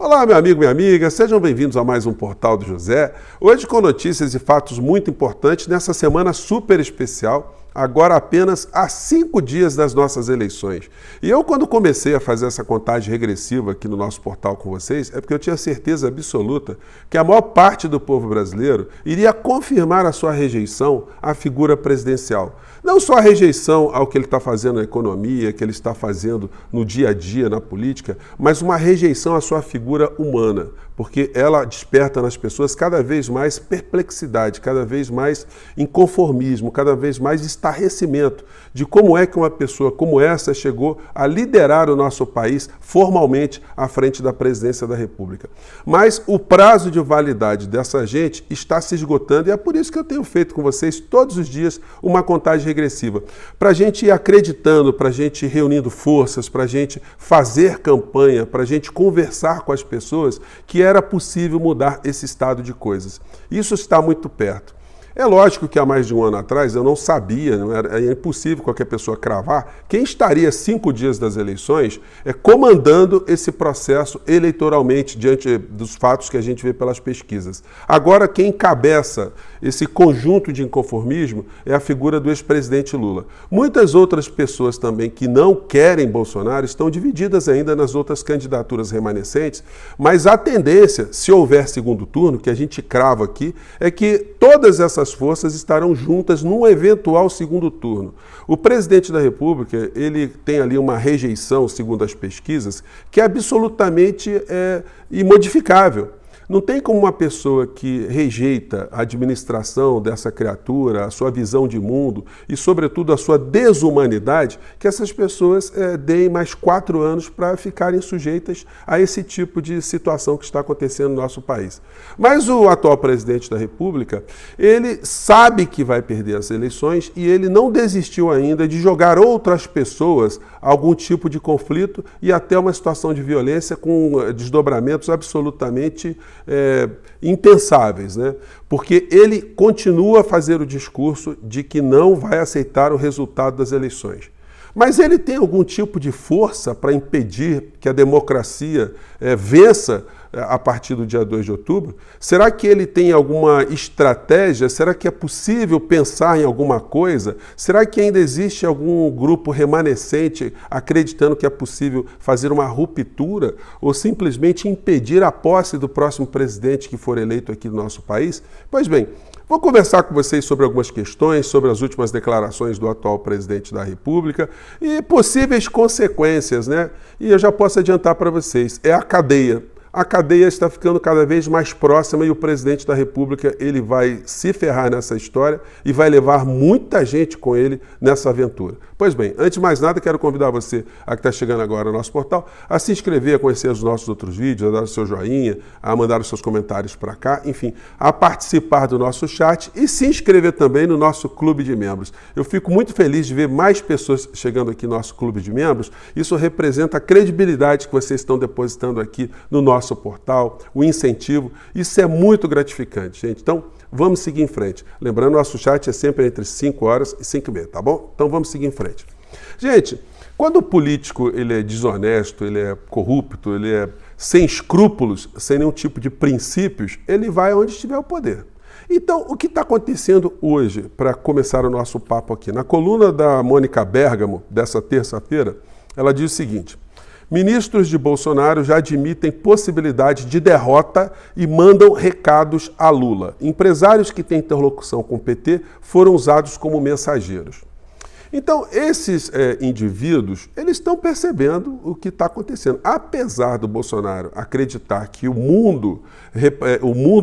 Olá, meu amigo, minha amiga, sejam bem-vindos a mais um Portal do José. Hoje com notícias e fatos muito importantes nessa semana super especial, agora apenas há 5 dias das nossas eleições. E eu, quando comecei a fazer essa contagem regressiva aqui no nosso portal com vocês, é porque eu tinha certeza absoluta que a maior parte do povo brasileiro iria confirmar a sua rejeição à figura presidencial. Não só a rejeição ao que ele está fazendo na economia, que ele está fazendo no dia a dia, na política, mas uma rejeição à sua figura humana, porque ela desperta nas pessoas cada vez mais perplexidade, cada vez mais inconformismo, cada vez mais estarrecimento de como é que uma pessoa como essa chegou a liderar o nosso país formalmente à frente da presidência da República. Mas o prazo de validade dessa gente está se esgotando e é por isso que eu tenho feito com vocês todos os dias uma contagem regressiva, para a gente ir acreditando, para a gente ir reunindo forças, para a gente fazer campanha, para a gente conversar com as pessoas que era possível mudar esse estado de coisas. Isso está muito perto. É lógico que há mais de um ano atrás eu não sabia, é impossível qualquer pessoa cravar quem estaria 5 dias das eleições comandando esse processo eleitoralmente diante dos fatos que a gente vê pelas pesquisas. Agora, quem encabeça esse conjunto de inconformismo é a figura do ex-presidente Lula. Muitas outras pessoas também que não querem Bolsonaro estão divididas ainda nas outras candidaturas remanescentes, mas a tendência, se houver segundo turno, que a gente crava aqui, é que todas essas forças estarão juntas num eventual segundo turno. O presidente da República, ele tem ali uma rejeição, segundo as pesquisas, que é absolutamente imodificável. Não tem como uma pessoa que rejeita a administração dessa criatura, a sua visão de mundo e, sobretudo, a sua desumanidade, que essas pessoas deem mais 4 anos para ficarem sujeitas a esse tipo de situação que está acontecendo no nosso país. Mas o atual presidente da República, ele sabe que vai perder as eleições e ele não desistiu ainda de jogar outras pessoas a algum tipo de conflito e até uma situação de violência com desdobramentos absolutamente impensáveis, né? Porque ele continua a fazer o discurso de que não vai aceitar o resultado das eleições. Mas ele tem algum tipo de força para impedir que a democracia vença a partir do dia 2 de outubro? Será que ele tem alguma estratégia? Será que é possível pensar em alguma coisa? Será que ainda existe algum grupo remanescente acreditando que é possível fazer uma ruptura ou simplesmente impedir a posse do próximo presidente que for eleito aqui no nosso país? Pois bem, vou conversar com vocês sobre algumas questões, sobre as últimas declarações do atual presidente da República e possíveis consequências, né? E eu já posso adiantar para vocês, é a cadeia. A cadeia está ficando cada vez mais próxima e o presidente da República ele vai se ferrar nessa história e vai levar muita gente com ele nessa aventura. Pois bem, antes de mais nada, quero convidar você a que está chegando agora no nosso portal a se inscrever, a conhecer os nossos outros vídeos, a dar o seu joinha, a mandar os seus comentários para cá, enfim, a participar do nosso chat e se inscrever também no nosso clube de membros. Eu fico muito feliz de ver mais pessoas chegando aqui no nosso clube de membros. Isso representa a credibilidade que vocês estão depositando aqui no nosso portal, o incentivo. Isso é muito gratificante, gente. Então, vamos seguir em frente. Lembrando, nosso chat é sempre entre 5 horas e 5h30, tá bom? Então, vamos seguir em frente. Gente, quando o político ele é desonesto, ele é corrupto, ele é sem escrúpulos, sem nenhum tipo de princípios, ele vai onde estiver o poder. Então, o que está acontecendo hoje, para começar o nosso papo aqui? Na coluna da Mônica Bergamo, dessa terça-feira, ela diz o seguinte: ministros de Bolsonaro já admitem possibilidade de derrota e mandam recados a Lula. Empresários que têm interlocução com o PT foram usados como mensageiros. Então, esses indivíduos, eles estão percebendo o que está acontecendo. Apesar do Bolsonaro acreditar que o mundo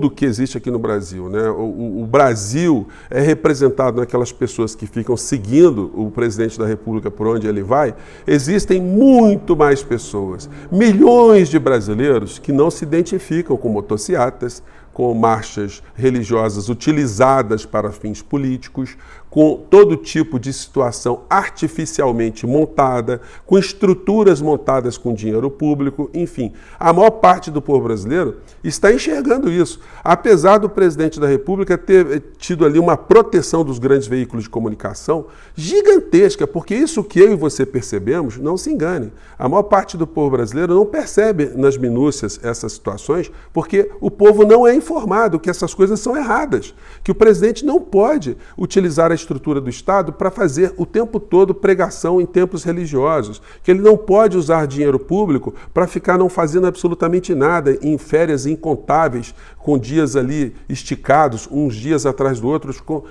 que existe aqui no Brasil, né, o Brasil é representado naquelas pessoas que ficam seguindo o presidente da República por onde ele vai, existem muito mais pessoas, milhões de brasileiros que não se identificam com motocicletas, com marchas religiosas utilizadas para fins políticos, com todo tipo de situação artificialmente montada, com estruturas montadas com dinheiro público, enfim. A maior parte do povo brasileiro está enxergando isso. Apesar do presidente da República ter tido ali uma proteção dos grandes veículos de comunicação gigantesca, porque isso que eu e você percebemos, não se engane, a maior parte do povo brasileiro não percebe nas minúcias essas situações, porque o povo não é informado que essas coisas são erradas, que o presidente não pode utilizar a estrutura do Estado para fazer o tempo todo pregação em templos religiosos, que ele não pode usar dinheiro público para ficar não fazendo absolutamente nada em férias incontáveis, com dias ali esticados, uns dias atrás do outro, com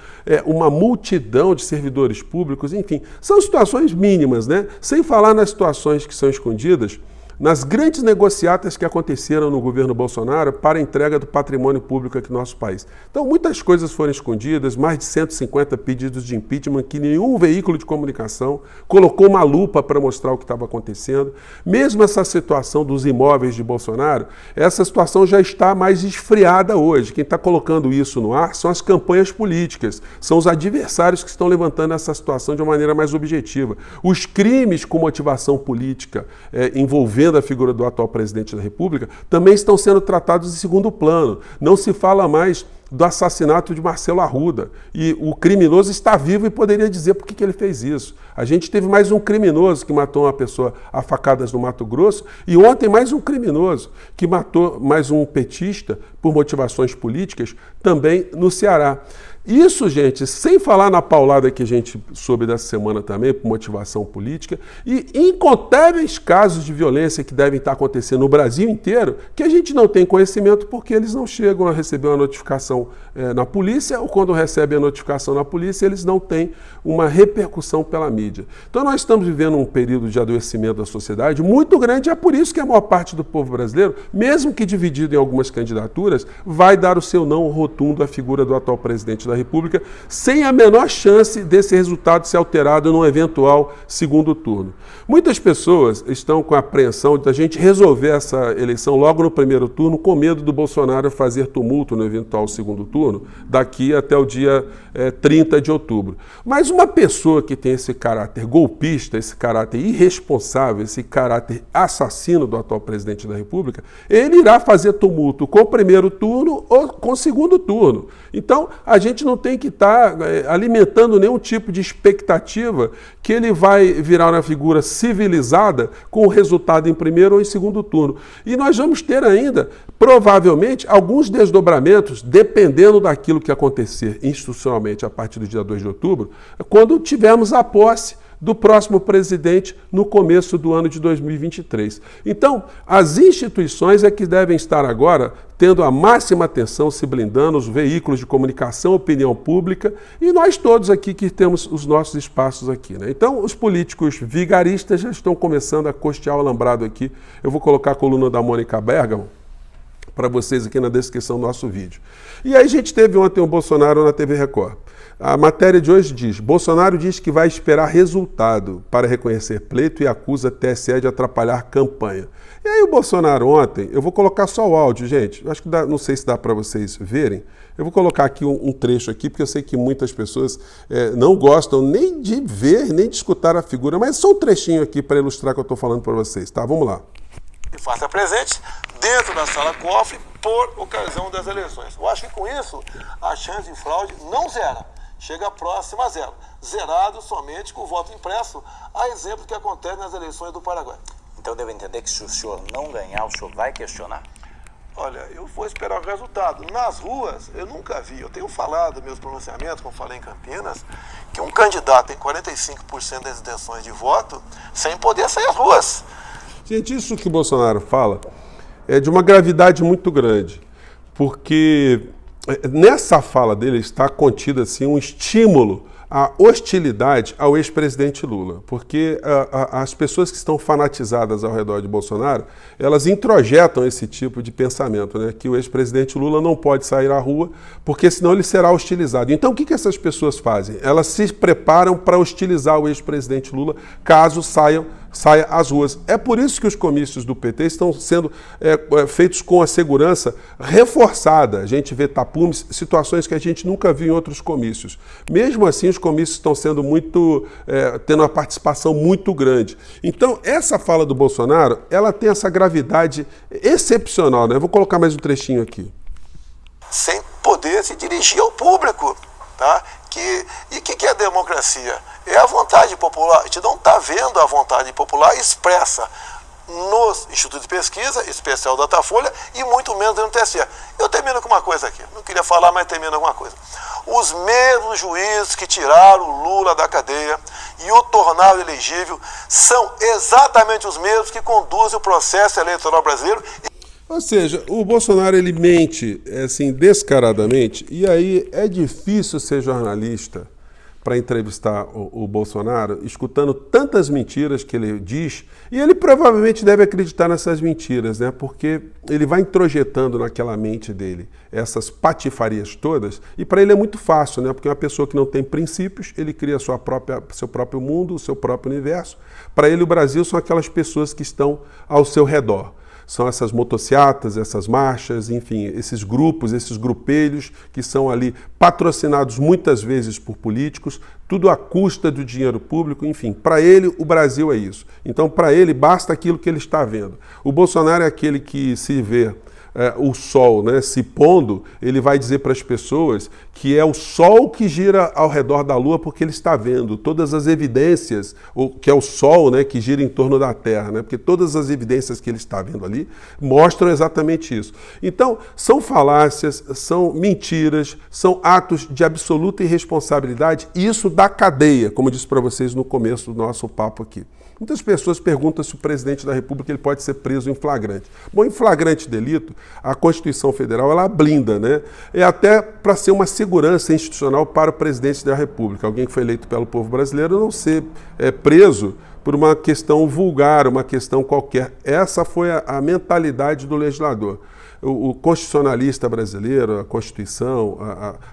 uma multidão de servidores públicos, enfim. São situações mínimas, né? Sem falar nas situações que são escondidas, nas grandes negociatas que aconteceram no governo Bolsonaro para a entrega do patrimônio público aqui no nosso país. Então, muitas coisas foram escondidas, mais de 150 pedidos de impeachment que nenhum veículo de comunicação colocou uma lupa para mostrar o que estava acontecendo. Mesmo essa situação dos imóveis de Bolsonaro, essa situação já está mais esfriada hoje. Quem está colocando isso no ar são as campanhas políticas, são os adversários que estão levantando essa situação de uma maneira mais objetiva. Os crimes com motivação política envolvendo a figura do atual presidente da República, também estão sendo tratados em segundo plano. Não se fala mais do assassinato de Marcelo Arruda. E o criminoso está vivo e poderia dizer por que ele fez isso. A gente teve mais um criminoso que matou uma pessoa a facadas no Mato Grosso e ontem mais um criminoso que matou mais um petista por motivações políticas também no Ceará. Isso, gente, sem falar na paulada que a gente soube dessa semana também, por motivação política, e incontáveis casos de violência que devem estar acontecendo no Brasil inteiro, que a gente não tem conhecimento porque eles não chegam a receber uma notificação na polícia, ou quando recebem a notificação na polícia, eles não têm uma repercussão pela mídia. Então nós estamos vivendo um período de adoecimento da sociedade muito grande, e é por isso que a maior parte do povo brasileiro, mesmo que dividido em algumas candidaturas, vai dar o seu não rotundo à figura do atual presidente da República, sem a menor chance desse resultado ser alterado num eventual segundo turno. Muitas pessoas estão com a apreensão de a gente resolver essa eleição logo no primeiro turno, com medo do Bolsonaro fazer tumulto no eventual segundo turno, daqui até o dia 30 de outubro. Mas uma pessoa que tem esse caráter golpista, esse caráter irresponsável, esse caráter assassino do atual presidente da República, ele irá fazer tumulto com o primeiro turno ou com o segundo turno. Então, a gente não tem que estar alimentando nenhum tipo de expectativa que ele vai virar uma figura civilizada com o resultado em primeiro ou em segundo turno. E nós vamos ter ainda, provavelmente, alguns desdobramentos, dependendo daquilo que acontecer institucionalmente a partir do dia 2 de outubro, quando tivermos a posse do próximo presidente no começo do ano de 2023. Então, as instituições é que devem estar agora tendo a máxima atenção, se blindando, os veículos de comunicação, opinião pública, e nós todos aqui que temos os nossos espaços aqui, né? Então, os políticos vigaristas já estão começando a costear o alambrado aqui. Eu vou colocar a coluna da Mônica Bergamo para vocês aqui na descrição do nosso vídeo. E aí a gente teve ontem o Bolsonaro na TV Record. A matéria de hoje diz: Bolsonaro diz que vai esperar resultado para reconhecer pleito e acusa TSE de atrapalhar campanha. E aí o Bolsonaro ontem, eu vou colocar só o áudio, gente, acho que dá, não sei se dá para vocês verem, eu vou colocar aqui um trecho aqui, porque eu sei que muitas pessoas não gostam nem de ver, nem de escutar a figura, mas só um trechinho aqui para ilustrar o que eu estou falando para vocês, tá? Vamos lá. E faça presente dentro da sala cofre por ocasião das eleições. Eu acho que com isso a chance de fraude não zera, chega próxima a zero. Zerado somente com o voto impresso, a exemplo que acontece nas eleições do Paraguai. Então eu devo entender que se o senhor não ganhar, o senhor vai questionar? Olha, eu vou esperar o resultado. Nas ruas, eu nunca vi, eu tenho falado meus pronunciamentos, como falei em Campinas, que um candidato tem 45% das intenções de voto sem poder sair às ruas. Gente, isso que o Bolsonaro fala é de uma gravidade muito grande, porque nessa fala dele está contido assim, um estímulo à hostilidade ao ex-presidente Lula, porque as pessoas que estão fanatizadas ao redor de Bolsonaro, elas introjetam esse tipo de pensamento, né? Que o ex-presidente Lula não pode sair à rua, porque senão ele será hostilizado. Então o que essas pessoas fazem? Elas se preparam para hostilizar o ex-presidente Lula caso saia às ruas. É por isso que os comícios do PT estão sendo feitos com a segurança reforçada. A gente vê tapumes, situações que a gente nunca viu em outros comícios. Mesmo assim, os comícios estão sendo tendo uma participação muito grande. Então, essa fala do Bolsonaro, ela tem essa gravidade excepcional, né? Eu vou colocar mais um trechinho aqui. Sem poder se dirigir ao público, tá? E o que é a democracia? É a vontade popular. A gente não está vendo a vontade popular expressa nos institutos de pesquisa, especial Datafolha, e muito menos no TSE. Eu termino com uma coisa aqui. Não queria falar, mas termino com uma coisa. Os mesmos juízes que tiraram o Lula da cadeia e o tornaram elegível são exatamente os mesmos que conduzem o processo eleitoral brasileiro. Ou seja, o Bolsonaro, ele mente assim, descaradamente, e aí é difícil ser jornalista para entrevistar o Bolsonaro, escutando tantas mentiras que ele diz, e ele provavelmente deve acreditar nessas mentiras, né? Porque ele vai introjetando naquela mente dele essas patifarias todas, e para ele é muito fácil, né? Porque uma pessoa que não tem princípios, ele cria seu próprio mundo, o seu próprio universo. Para ele, o Brasil são aquelas pessoas que estão ao seu redor. São essas motociatas, essas marchas, enfim, esses grupos, esses grupelhos que são ali patrocinados muitas vezes por políticos, tudo à custa do dinheiro público, enfim. Para ele, o Brasil é isso. Então, para ele, basta aquilo que ele está vendo. O Bolsonaro é aquele que se vê o sol, né, se pondo, ele vai dizer para as pessoas que é o sol que gira ao redor da Lua porque ele está vendo todas as evidências, que é o sol, né, que gira em torno da Terra, né, porque todas as evidências que ele está vendo ali mostram exatamente isso. Então, são falácias, são mentiras, são atos de absoluta irresponsabilidade, e isso dá cadeia, como eu disse para vocês no começo do nosso papo aqui. Muitas pessoas perguntam se o presidente da República ele pode ser preso em flagrante. Bom, em flagrante delito, a Constituição Federal ela blinda, né? É até para ser uma segurança institucional para o presidente da República. Alguém que foi eleito pelo povo brasileiro não ser preso por uma questão vulgar, uma questão qualquer. Essa foi a mentalidade do legislador. O constitucionalista brasileiro, a Constituição,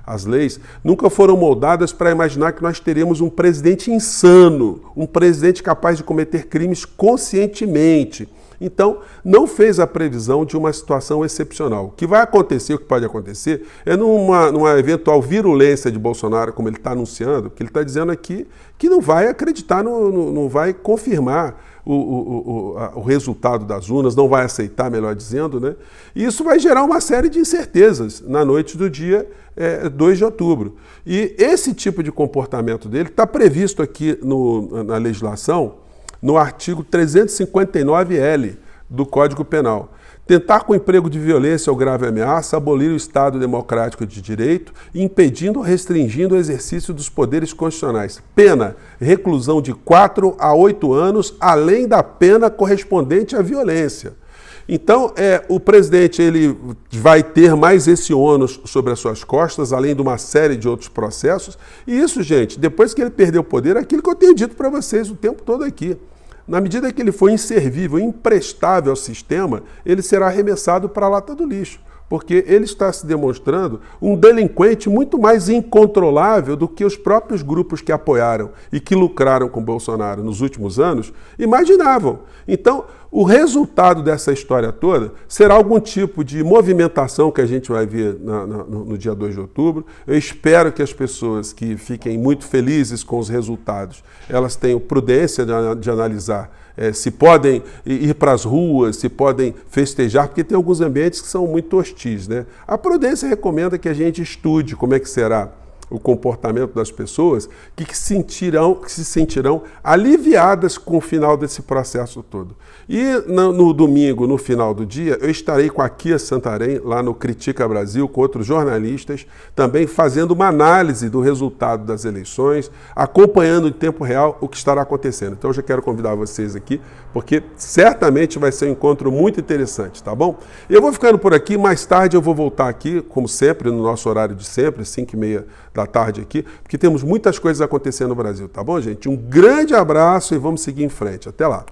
as leis, nunca foram moldadas para imaginar que nós teríamos um presidente insano, um presidente capaz de cometer crimes conscientemente. Então, não fez a previsão de uma situação excepcional. O que vai acontecer, o que pode acontecer, é numa eventual virulência de Bolsonaro, como ele está anunciando, que ele está dizendo aqui que não vai acreditar, não vai confirmar o resultado das urnas, não vai aceitar, melhor dizendo, né? E isso vai gerar uma série de incertezas na noite do dia 2 de outubro. E esse tipo de comportamento dele está previsto aqui na legislação, no artigo 359-L do Código Penal. Tentar com emprego de violência ou grave ameaça abolir o Estado democrático de direito, impedindo ou restringindo o exercício dos poderes constitucionais. Pena, reclusão de 4 a 8 anos, além da pena correspondente à violência. Então, o presidente ele vai ter mais esse ônus sobre as suas costas, além de uma série de outros processos. E isso, gente, depois que ele perdeu o poder, é aquilo que eu tenho dito para vocês o tempo todo aqui. Na medida que ele for inservível, imprestável ao sistema, ele será arremessado para a lata do lixo, porque ele está se demonstrando um delinquente muito mais incontrolável do que os próprios grupos que apoiaram e que lucraram com Bolsonaro nos últimos anos imaginavam. Então, o resultado dessa história toda será algum tipo de movimentação que a gente vai ver no dia 2 de outubro. Eu espero que as pessoas que fiquem muito felizes com os resultados, elas tenham prudência de analisar se podem ir para as ruas, se podem festejar, porque tem alguns ambientes que são muito hostis, né? A prudência recomenda que a gente estude como é que será o comportamento das pessoas que se sentirão aliviadas com o final desse processo todo. E no domingo, no final do dia, eu estarei com a Kia Santarém, lá no Critica Brasil, com outros jornalistas, também fazendo uma análise do resultado das eleições, acompanhando em tempo real o que estará acontecendo. Então eu já quero convidar vocês aqui, porque certamente vai ser um encontro muito interessante, tá bom? Eu vou ficando por aqui, mais tarde eu vou voltar aqui, como sempre, no nosso horário de sempre, 5h30 da tarde aqui, porque temos muitas coisas acontecendo no Brasil, tá bom, gente? Um grande abraço e vamos seguir em frente. Até lá!